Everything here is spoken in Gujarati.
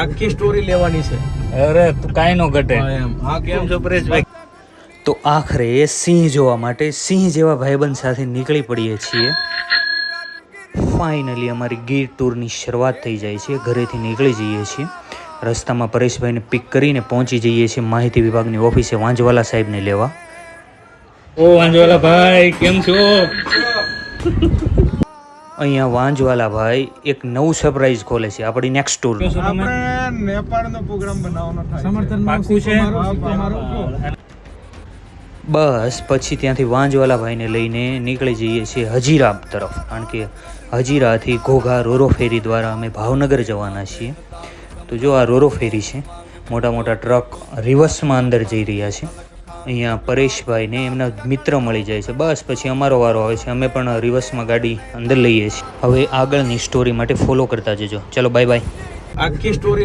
આખી સ્ટોરી લેવાની છે. અરે તું કાંઈ નો ઘટે. હા કેમ છો પરેશભાઈ? તો આખરે સિંહ જોવા માટે સિંહ જેવા ભાઈબંધ સાથે નીકળી પડીએ છીએ. ફાઇનલી અમારી ગીર ટૂરની શરૂઆત થઈ જાય છે. ઘરેથી નીકળી જઈએ છીએ. રસ્તામાં પરેશભાઈને પિક કરીને પહોંચી જઈએ છીએ માહિતી વિભાગની ઓફિસે વાંજવાલા સાહેબને લેવા. ઓ વાંજવાલા ભાઈ કેમ છો? અહીંયા વાંજવાલા ભાઈ એક નવું સરપ્રાઈઝ ખોલે છે આપણી નેક્સ્ટ ટૂર. આપણે નેપાળનો પ્રોગ્રામ બનાવવાનો થાય સમર્થન પાકું છે. બસ પછી ત્યાંથી વાંજવાલા ભાઈને લઈને નીકળી જઈએ છીએ હજીરા તરફ, કારણ કે હજીરાથી ઘોઘા રોરો ફેરી દ્વારા અમે ભાવનગર જવાના છીએ. તો જો આ રોરો ફેરી છે, મોટા મોટા ટ્રક રિવર્સમાં અંદર જઈ રહ્યા છે. અહીંયા પરેશભાઈને એમના મિત્ર મળી જાય છે. બસ પછી અમારો વારો આવે છે, અમે પણ રિવર્સમાં ગાડી અંદર લઈએ છીએ. હવે આગળની સ્ટોરી માટે ફોલો કરતા જજો. ચલો બાય બાય. આખી સ્ટોરી